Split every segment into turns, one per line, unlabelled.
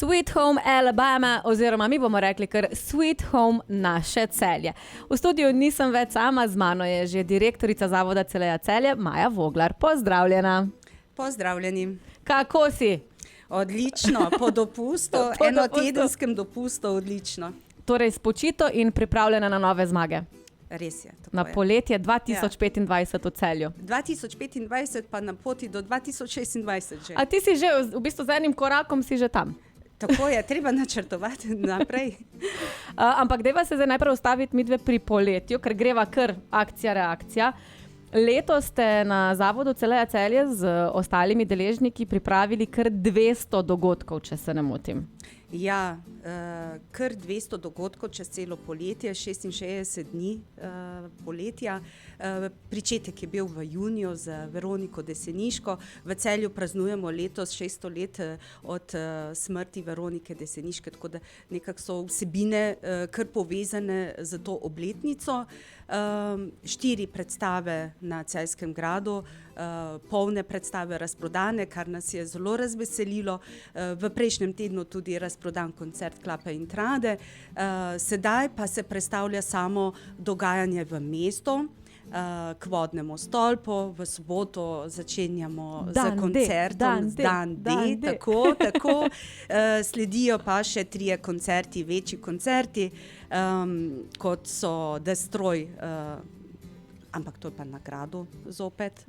Sweet Home Alabama, oziroma mi bomo rekli kar Sweet Home naše Celje. V studiu nisem več sama, z mano je že direktorica Zavoda Celeja Celje, Maja Voglar. Pozdravljena.
Pozdravljeni.
Kako si?
Odlično, po dopustu, enotedenskem dopustu, odlično.
Torej spočito in pripravljena na nove zmage.
Res je.
Na poletje 2025 v Celju.
2025 pa na poti do 2026 že.
A ti si že, v bistvu z enim korakom si že tam?
Tako je, treba načrtovati naprej.
Ampak dajva se zdaj najprej ustaviti midve pri poletju, ker greva kar akcija-reakcija. Letos ste na Zavodu Celeja Celje z ostalimi deležniki pripravili kar 200 dogodkov, če se ne motim.
Ja, kar 200 dogodkov čez celo poletje, 66 dni poletja. Pričetek je bil v juniju z Veroniko Deseniško. V Celju praznujemo letos 600 let od smrti Veronike Deseniške, tako da nekako so vsebine kar povezane z to obletnico. 4 predstave na Celjskem gradu, polne predstave razprodane, kar nas je zelo razveselilo. V prejšnjem tednu tudi razprodan koncert Klape in Trade. Sedaj pa se prestavlja samo dogajanje v mesto, k vodnemu stolpu. V soboto začenjamo z koncertom Dan D. Tako. Sledijo pa še 3 koncerti, večji koncerti, kot so Destroy, ampak to je pa na gradu zopet,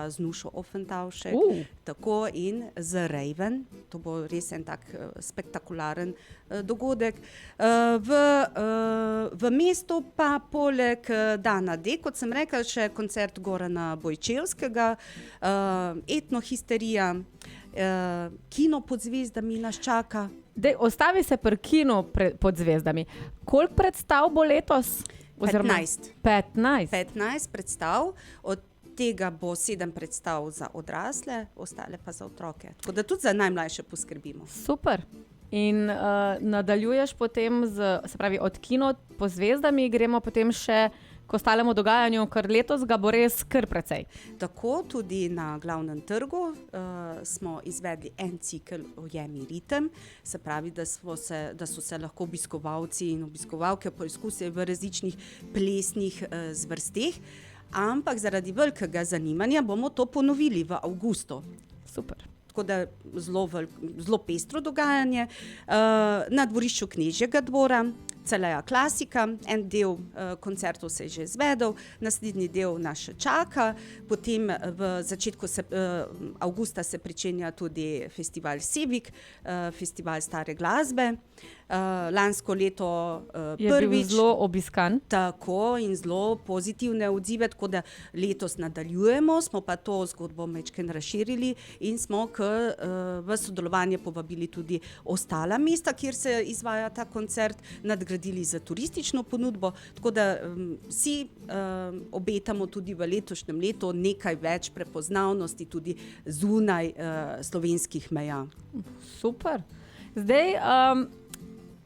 z Nušo Offentavšek, tako, in z Raven. To bo res en tak spektakularen dogodek. V mestu pa poleg Dana D, kot sem rekla, še koncert Gorana Bojčevskega, Etnohisterija, Kino pod zvezdami nas čaka.
Ostavi se pri Kinu pod zvezdami. Koliko predstav bo letos?
15
predstav,
od tega bo 7 predstav za odrasle, ostale pa za otroke. Tako da tudi za najmlajše poskrbimo.
Super. In nadaljuješ potem se pravi, od Kino po zvezdami gremo potem še k ostalemu dogajanju, ker letos ga bo res kar precej.
Tako, tudi na Glavnem trgu smo izvedli en cikel Ujemi ritem, se pravi, da so se lahko obiskovalci in obiskovalke poizkusili v različnih plesnih zvrsteh, ampak zaradi velikega zanimanja bomo to ponovili v avgustu.
Super.
Tako da zelo pestro dogajanje. Na dvorišču Knežjega dvora Celeja klasika, en del koncertov se je že izvedel, naslednji del nas še čaka, potem v začetku avgusta se pričenja tudi festival Sevik, festival stare glasbe. Lansko leto
je
prvič
bil zelo obiskan.
Tako, in zelo pozitivne odzive, tako da letos nadaljujemo, smo pa to zgodbo majčkeno razširili in smo v sodelovanje povabili tudi ostala mesta, kjer se izvaja ta koncert, nadgradili za turistično ponudbo, tako da si obetamo tudi v letošnjem letu nekaj več prepoznavnosti tudi zunaj slovenskih meja.
Super. Zdaj,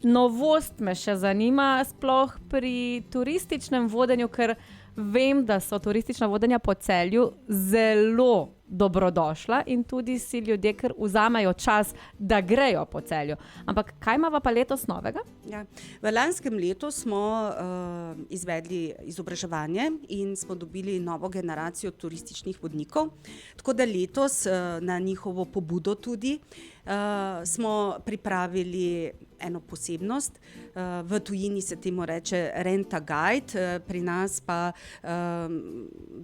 novost me še zanima, sploh pri turističnem vodenju, ker vem, da so turistična vodenja po Celju zelo dobrodošla in tudi si ljudje kar vzamejo čas, da grejo po Celju. Ampak kaj imava pa letos novega?
Ja. V lanskem letu smo izvedli izobraževanje in smo dobili novo generacijo turističnih vodnikov, tako da letos na njihovo pobudo tudi smo pripravili eno posebnost. V tujini se temu reče Renta Guide, pri nas pa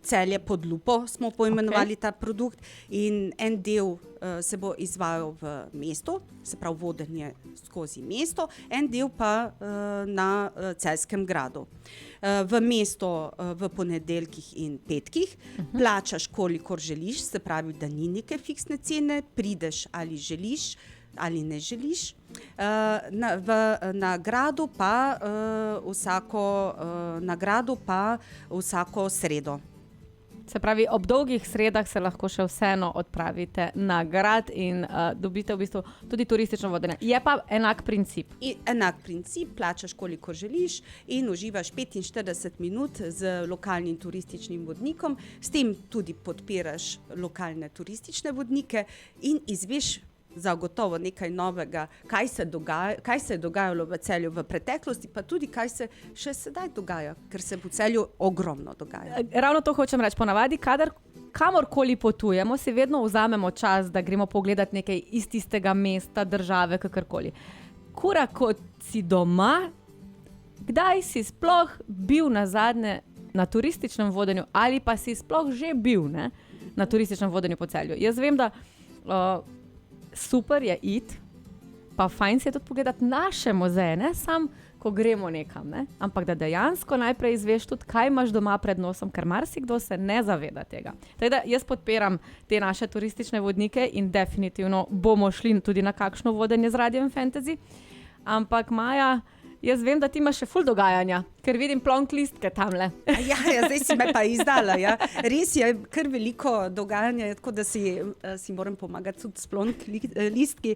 Celje pod lupo smo poimenovali ta produkt, in en del se bo izvajal v mestu, se pravi vodenje skozi mesto, en del pa na Celjskem gradu. V mesto v ponedeljkih in petkih plačaš, kolikor želiš, se pravi, da ni neke fiksne cene, prideš ali želiš ali ne želiš. Na gradu pa vsako sredo.
Se pravi, ob dolgih sredah se lahko še vseeno odpravite na grad in dobite v bistvu tudi turistično vodenje. Je pa enak princip.
Enak princip, plačaš koliko želiš in uživaš 45 minut z lokalnim turističnim vodnikom, s tem tudi podpiraš lokalne turistične vodnike in izveš zagotovo nekaj novega, kaj se je dogajalo v Celju v preteklosti, pa tudi kaj se še sedaj dogaja, ker se v Celju ogromno dogaja.
Ravno to hočem reči, ponavadi, kamorkoli potujemo, si vedno vzamemo čas, da gremo pogledati nekaj iz tistega mesta, države, kakorkoli. Kura, kot si doma, kdaj si sploh bil nazadnje na turističnem vodenju ali pa si sploh že bil, ne, na turističnem vodenju po Celju? Jaz vem, da super je iti, pa fajn si je tudi pogledati naše muzeje, ne samo, ko gremo nekam, ne? Ampak da dejansko najprej izveš tudi, kaj imaš doma pred nosom, ker marsikdo se ne zaveda tega. Tako da jaz podpiram te naše turistične vodnike in definitivno bomo šli tudi na kakšno vodenje z Radiem Fantasy. Ampak Maja, jaz vem, da ti imaš še ful dogajanja, ker vidim plonk listke tamle.
Ja, zdaj si me pa izdala. Ja. Res je kar veliko dogajanja, tako da si moram pomagati tudi s plonk listki.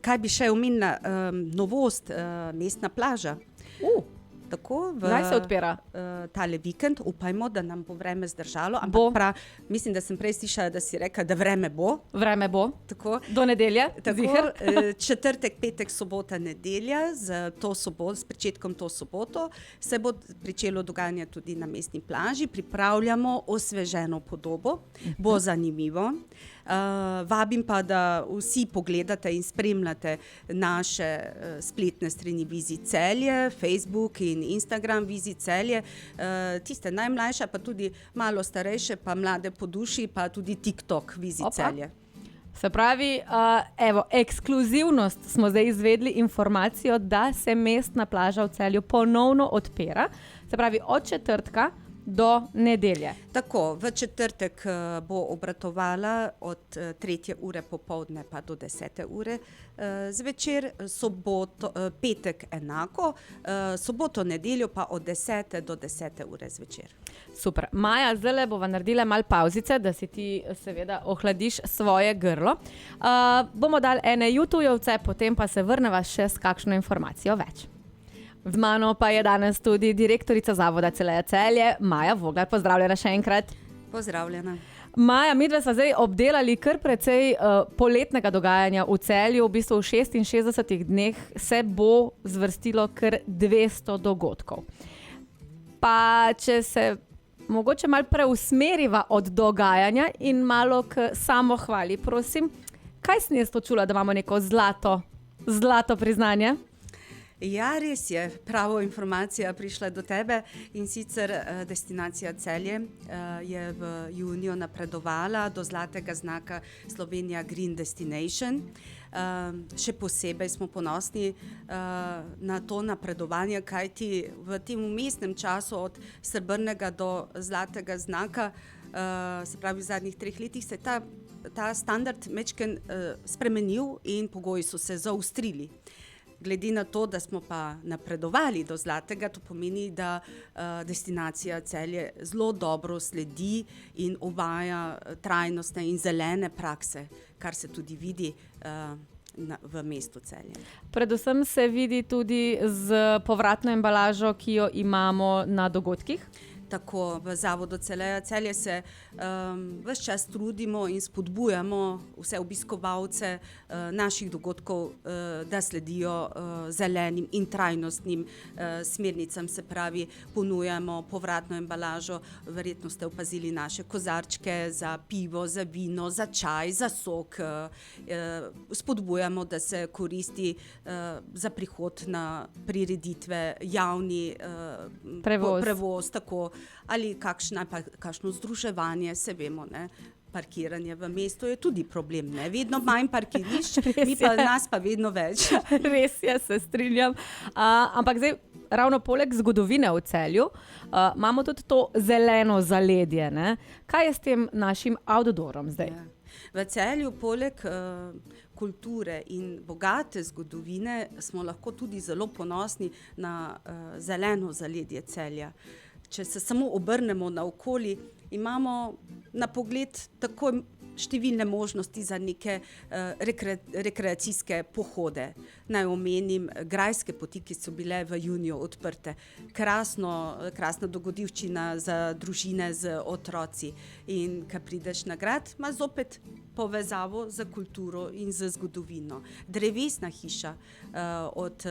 Kaj bi še omenila? Novost, mestna plaža. Tako
Kdaj se odpira?
Tale vikend, upajmo, da nam bo vreme zdržalo. Ampak mislim, da sem prej slišala, da si rekla, da vreme bo.
Vreme bo.
Tako.
Do nedelje.
Tako, četrtek, petek, sobota, nedelja, s pričetkom to soboto se bo pričelo dogajanje tudi na mestni plaži. Pripravljamo osveženo podobo, bo zanimivo. Vabim pa, da vsi pogledate in spremljate naše spletne strani Vizij Celje, Facebook in Instagram Vizij Celje. Tiste najmlajše, pa tudi malo starejše, pa mlade po duši, pa tudi TikTok Vizij Celje.
Se pravi, ekskluzivnost smo zdaj izvedli informacijo, da se mestna plaža v Celju ponovno odpira. Se pravi, od četrtka do nedelje.
Tako, v četrtek bo obratovala od 3. ure popoldne pa do 10. ure zvečer, petek enako, soboto, nedeljo pa od 10. do 10. ure zvečer.
Super. Maja, zdaj bova naredila malo pavzice, da si ti seveda ohladiš svoje grlo. Bomo dali ene YouTubejevce, potem pa se vrneva še s kakšno informacijo več. Z mano pa je danes tudi direktorica Zavoda Celeja Celje, Maja Voglar. Pozdravljena še enkrat.
Pozdravljena.
Maja, midve sva zdaj obdelali kar precej poletnega dogajanja v Celju. V bistvu v 66 dneh se bo zvrstilo kar 200 dogodkov. Pa če se mogoče malo preusmeriva od dogajanja in malo k samohvali, prosim, kaj sem jaz to čula, da imamo neko zlato priznanje?
Ja, res je, pravo informacija prišla do tebe in sicer destinacija Celje je v juniju napredovala do zlatega znaka Slovenija Green Destination. Še posebej smo ponosni na to napredovanje, kajti v tem vmesnem času od srebrnega do zlatega znaka, se pravi v zadnjih 3 letih, se je ta standard majčkeno spremenil in pogoji so se zaostrili. Glede na to, da smo pa napredovali do zlatega, to pomeni, da destinacija Celje zelo dobro sledi in uvaja trajnostne in zelene prakse, kar se tudi vidi v mestu Celje. Predvsem
se vidi tudi z povratno embalažo, ki jo imamo na dogodkih.
Tako, v Zavodu Celeja Celje se ves čas trudimo in spodbujamo vse obiskovalce naših dogodkov, da sledijo zelenim in trajnostnim smernicam, se pravi, ponujamo povratno embalažo, verjetno ste opazili naše kozarčke za pivo, za vino, za čaj, za sok. Spodbujamo, da se koristi za prihod na prireditve, javni prevoz, tako, ali kakšno združevanje, se vemo, ne? Parkiranje v mestu je tudi problem, ne? Vedno manj parkirišč, nas pa vedno več.
Res je, se strinjam. Ampak zdaj, ravno poleg zgodovine v Celju, imamo tudi to zeleno zaledje, ne? Kaj je s tem našim outdoorom zdaj?
Ja. V Celju poleg kulture in bogate zgodovine smo lahko tudi zelo ponosni na zeleno zaledje Celja. Če se samo obrnemo naokoli, imamo na pogled tako številne možnosti za neke rekreacijske pohode. Naj omenim grajske poti, ki so bile v juniju odprte. Krasna dogodivščina za družine z otroci. In ko prideš na grad, ima zopet povezavo z kulturo in z zgodovino. Drevesna hiša od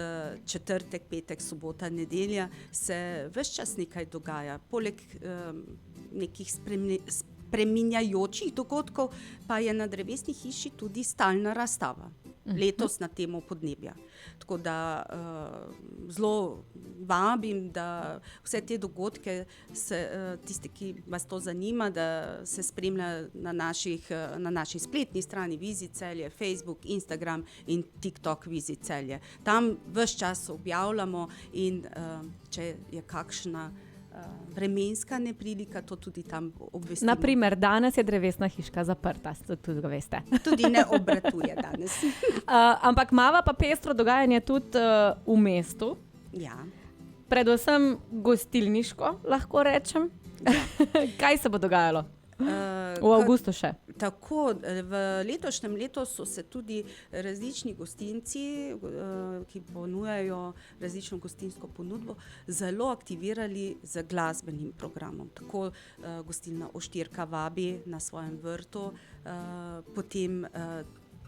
četrtek, petek, sobota, nedelja se ves čas nekaj dogaja. Poleg nekih spreminjajočih dogodkov pa je na drevesni hiši tudi stalna razstava. Letos na temo podnebja. Tako da zelo vabim, da vse te dogodke, tisti, ki vas to zanima, da se spremlja na naši spletni strani Vizit Celje, Facebook, Instagram in TikTok Vizit Celje. Tam ves čas objavljamo in če je kakšna vremenska neprilika, to tudi tam obvestimo.
Naprimer, danes je drevesna hiška zaprta, tudi ga veste.
Tudi ne obratuje danes.
Ampak imava pa pestro dogajanje tudi v mestu.
Ja.
Predvsem gostilniško, lahko rečem. Ja. Kaj se bo dogajalo? V avgustu še.
Tako, v letošnjem letu so se tudi različni gostinci, ki ponujajo različno gostinsko ponudbo, zelo aktivirali z glasbenim programom. Tako gostilna Oštirka vabi na svojem vrtu, potem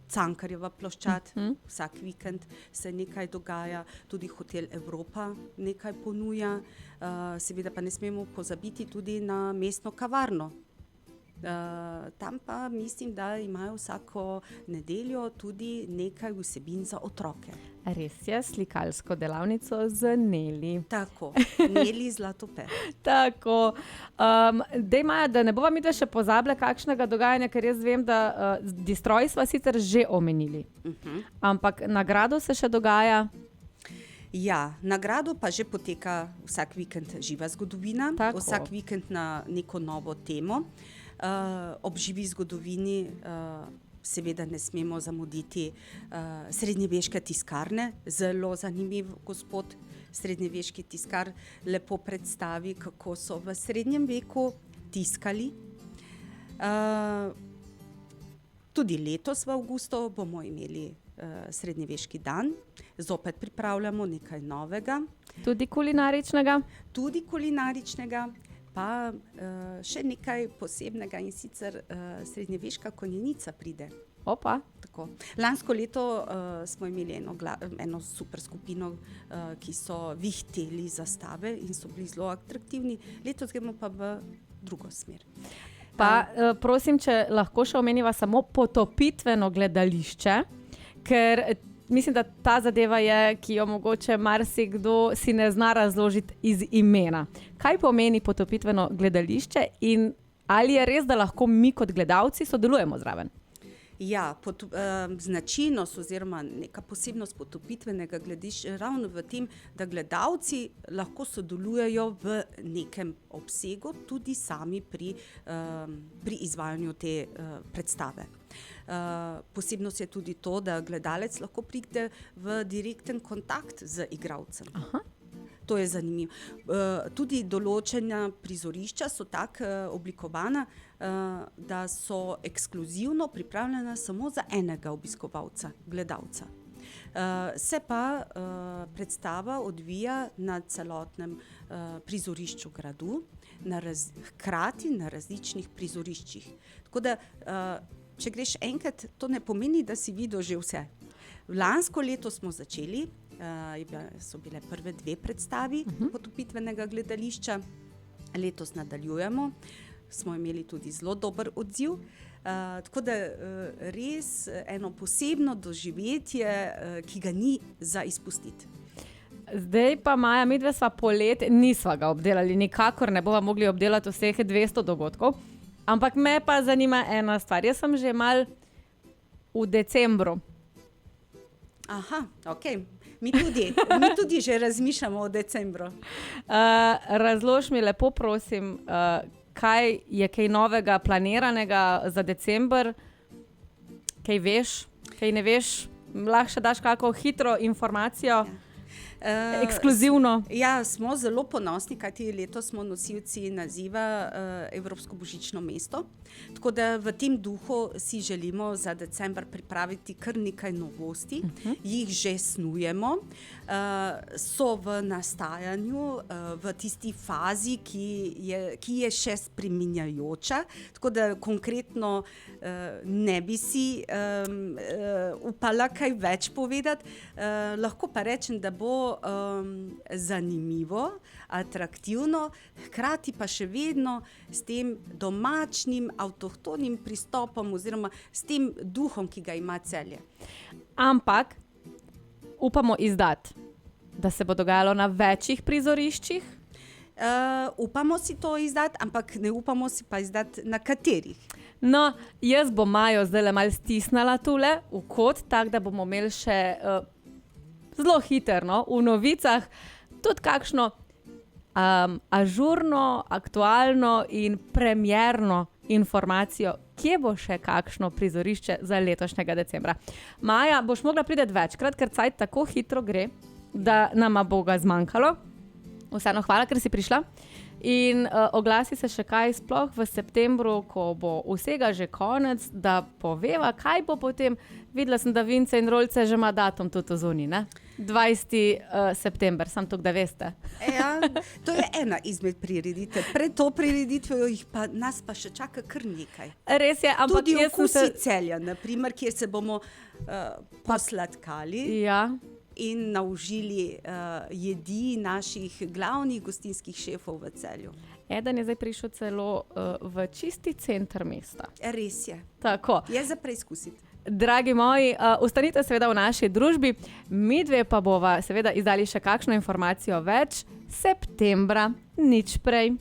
Cankarjeva ploščad, vsak vikend se nekaj dogaja, tudi Hotel Evropa nekaj ponuja, seveda pa ne smemo pozabiti tudi na mestno kavarno. Tam pa mislim, da imajo vsako nedeljo tudi nekaj vsebin za otroke.
Res je, slikalsko delavnico z Neli.
Tako, Neli Zlatope.
Tako. Dej, Maja, da ne bova midva še pozabila kakšnega dogajanja, ker jaz vem, da Destroy sva sicer že omenili. Ampak na gradu se še dogaja.
Ja, na gradu pa že poteka vsak vikend živa zgodovina. Tako. Vsak vikend na neko novo temo. Ob živi zgodovini seveda ne smemo zamuditi srednjeveške tiskarne. Zelo zanimiv gospod srednjeveški tiskar lepo predstavi, kako so v srednjem veku tiskali. Tudi letos v avgustu bomo imeli srednjeveški dan. Zopet pripravljamo nekaj novega.
Tudi kulinaričnega? Tudi
kulinaričnega. Pa še nekaj posebnega in sicer srednjeveška konjenica pride.
Opa.
Tako. Lansko leto smo imeli eno super skupino, ki so vihteli zastave in so bili zelo atraktivni. Letos gremo pa v drugo smer.
Pa prosim, če lahko še omeniva samo potopitveno gledališče, ker mislim, da ta zadeva je, ki jo mogoče marsikdo si ne zna razložiti iz imena. Kaj pomeni potopitveno gledališče in ali je res, da lahko mi kot gledalci sodelujemo zraven?
Ja, značilnost oziroma neka posebnost potopitvenega gledališča ravno v tem, da gledalci lahko sodelujejo v nekem obsegu tudi sami pri izvajanju te predstave. Posebnost je tudi to, da gledalec lahko pride v direkten kontakt z igralcem.
Aha.
To je zanimivo. Tudi določena prizorišča so tako oblikovana, da so ekskluzivno pripravljena samo za enega obiskovalca, gledalca. Se pa predstava odvija na celotnem prizorišču gradu, hkrati na različnih prizoriščih. Tako da, če greš enkrat, to ne pomeni, da si videl že vse. Lansko leto smo začeli, so bile prve 2 predstavi potopitvenega gledališča, letos nadaljujemo, smo imeli tudi zelo dober odziv, tako da res eno posebno doživetje, ki ga ni za izpustiti.
Zdaj pa, Maja, midve sva poleti, nisva ga obdelali, nikakor ne bova mogli obdelati vseh 200 dogodkov, ampak me pa zanima ena stvar. Jaz sem že mal v decembru.
Aha, okej. Mi tudi že razmišljamo o decembru.
Razlož mi lepo, prosim, kaj je kaj novega planiranega za december? Kaj veš, kaj ne veš? Lahko še daš kako hitro informacijo? Ekskluzivno.
Ja, smo zelo ponosni, kajti letos smo nosilci naziva Evropsko božično mesto. Tako da v tem duhu si želimo za december pripraviti kar nekaj novosti, jih že snujemo, so v nastajanju, v tisti fazi, ki je še spreminjajoča, tako da konkretno ne bi si upala kaj več povedati, lahko pa rečem, da bo zanimivo, atraktivno, hkrati pa še vedno s tem domačnim, avtohtonim pristopom oziroma s tem duhom, ki ga ima Celje.
Ampak upamo izdati, da se bo dogajalo na večjih prizoriščih.
Upamo si to izdati, ampak ne upamo si pa izdati na katerih.
No, jaz bom Majo zdajle malo stisnila tule v kot, tako da bomo imeli še zelo hitro v novicah tudi kakšno ažurno, aktualno in premierno informacijo, kje bo še kakšno prizorišče za letošnjega decembra. Maja, boš mogla priti večkrat, ker cajt tako hitro gre, da nama bo ga zmanjkalo. Vseeno hvala, ker si prišla. In oglasi se še kaj sploh v septembru, ko bo vsega že konec, da poveva, kaj bo potem. Videla sem, da Vince in Rolce že ima datum tudi zunaj, ne? 20. september, samo tako, da veste.
Ja, to je ena izmed prireditev. Pred to prireditvijo nas pa še čaka kar nekaj.
Res je, ampak
tudi
jaz sem
Okusi
se...
Celja, na primer, kjer se bomo posladkali.
Ja.
In naužili jedi naših glavnih gostinskih šefov v Celju.
Eden je zdaj prišel celo v čisti center mesta.
Res je.
Tako.
Je za preizkusiti.
Dragi moji, ostanite seveda v naši družbi, midve pa bova seveda izdali še kakšno informacijo več septembra, nič prej.